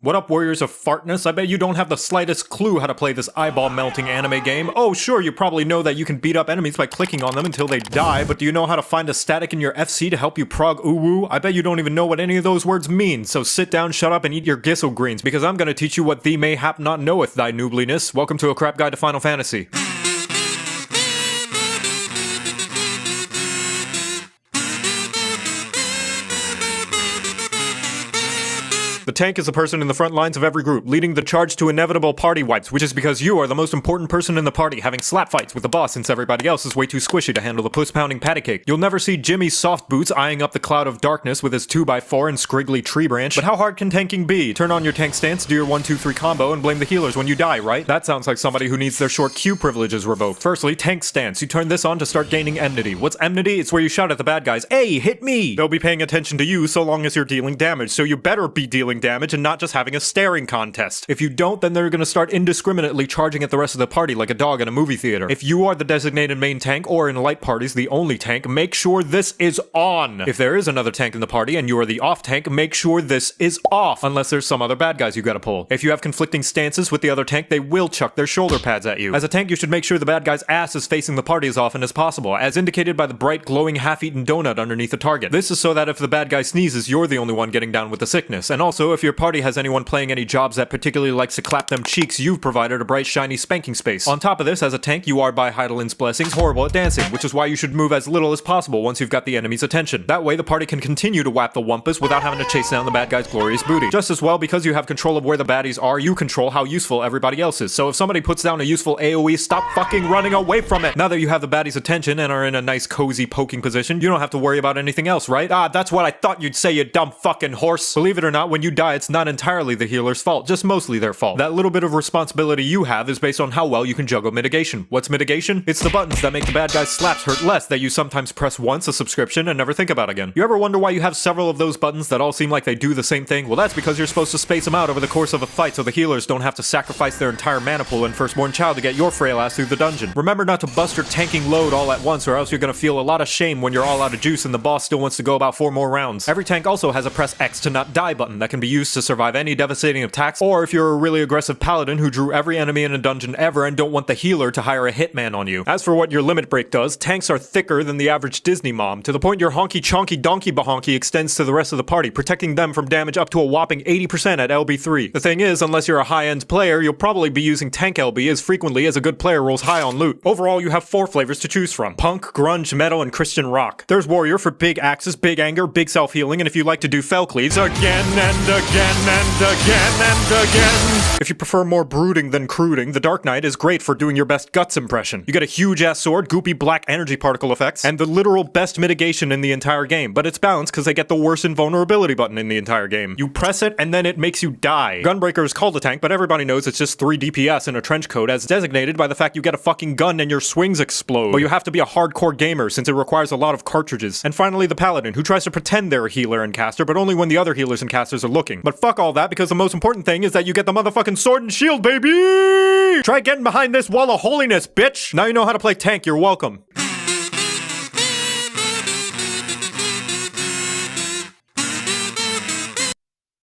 What up, warriors of fartness? I bet you don't have the slightest clue how to play this eyeball-melting anime game. Oh, sure, you probably know that you can beat up enemies by clicking on them until they die, but do you know how to find a static in your FC to help you prog uwu? I bet you don't even know what any of those words mean, so sit down, shut up, and eat your gissel greens, because I'm gonna teach you what thee mayhap not knoweth, thy noobliness. Welcome to A Crap Guide to Final Fantasy. The tank is the person in the front lines of every group, leading the charge to inevitable party wipes, which is because you are the most important person in the party, having slap fights with the boss since everybody else is way too squishy to handle the puss-pounding patty cake. You'll never see Jimmy's soft boots eyeing up the cloud of darkness with his 2x4 and scriggly tree branch. But how hard can tanking be? Turn on your tank stance, do your 1-2-3 combo, and blame the healers when you die, right? That sounds like somebody who needs their short Q privileges revoked. Firstly, tank stance. You turn this on to start gaining enmity. What's enmity? It's where you shout at the bad guys, "Hey, hit me!" They'll be paying attention to you so long as you're dealing damage, so you better be dealing damage and not just having a staring contest. If you don't, then they're gonna start indiscriminately charging at the rest of the party like a dog in a movie theater. If you are the designated main tank, or in light parties, the only tank, make sure this is on. If there is another tank in the party and you are the off tank, make sure this is off, unless there's some other bad guys you gotta pull. If you have conflicting stances with the other tank, they will chuck their shoulder pads at you. As a tank, you should make sure the bad guy's ass is facing the party as often as possible, as indicated by the bright, glowing, half-eaten donut underneath the target. This is so that if the bad guy sneezes, you're the only one getting down with the sickness. And also, if your party has anyone playing any jobs that particularly likes to clap them cheeks, you've provided a bright, shiny spanking space. On top of this, as a tank, you are, by Heidelin's blessings, horrible at dancing, which is why you should move as little as possible once you've got the enemy's attention. That way, the party can continue to whap the wumpus without having to chase down the bad guy's glorious booty. Just as well, because you have control of where the baddies are, you control how useful everybody else is. So if somebody puts down a useful AoE, stop fucking running away from it! Now that you have the baddie's attention and are in a nice, cozy poking position, you don't have to worry about anything else, right? Ah, that's what I thought you'd say, you dumb fucking horse! Believe it or not, when you die, it's not entirely the healer's fault, just mostly their fault. That little bit of responsibility you have is based on how well you can juggle mitigation. What's mitigation? It's the buttons that make the bad guy's slaps hurt less that you sometimes press once a subscription and never think about again. You ever wonder why you have several of those buttons that all seem like they do the same thing? Well, that's because you're supposed to space them out over the course of a fight so the healers don't have to sacrifice their entire mana pool and firstborn child to get your frail ass through the dungeon. Remember not to bust your tanking load all at once, or else you're gonna feel a lot of shame when you're all out of juice and the boss still wants to go about 4 more rounds. Every tank also has a press X to not die button that can be used to survive any devastating attacks, or if you're a really aggressive paladin who drew every enemy in a dungeon ever and don't want the healer to hire a hitman on you. As for what your limit break does, tanks are thicker than the average Disney mom, to the point your honky chonky donkey bahonky extends to the rest of the party, protecting them from damage up to a whopping 80% at LB3. The thing is, unless you're a high-end player, you'll probably be using tank LB as frequently as a good player rolls high on loot. Overall, you have 4 flavors to choose from: punk, grunge, metal, and Christian rock. There's warrior for big axes, big anger, big self-healing, and if you like to do fell cleaves, again and again and again and again. If you prefer more brooding than cruding, the Dark Knight is great for doing your best guts impression. You get a huge-ass sword, goopy black energy particle effects, and the literal best mitigation in the entire game, but it's balanced because they get the worst invulnerability button in the entire game. You press it, and then it makes you die. Gunbreaker is called a tank, but everybody knows it's just 3 DPS in a trench coat, as designated by the fact you get a fucking gun and your swings explode. But you have to be a hardcore gamer, since it requires a lot of cartridges. And finally, the Paladin, who tries to pretend they're a healer and caster, but only when the other healers and casters are looking. But fuck all that, because the most important thing is that you get the motherfucking sword and shield, baby! Try getting behind this wall of holiness, bitch! Now you know how to play tank, you're welcome.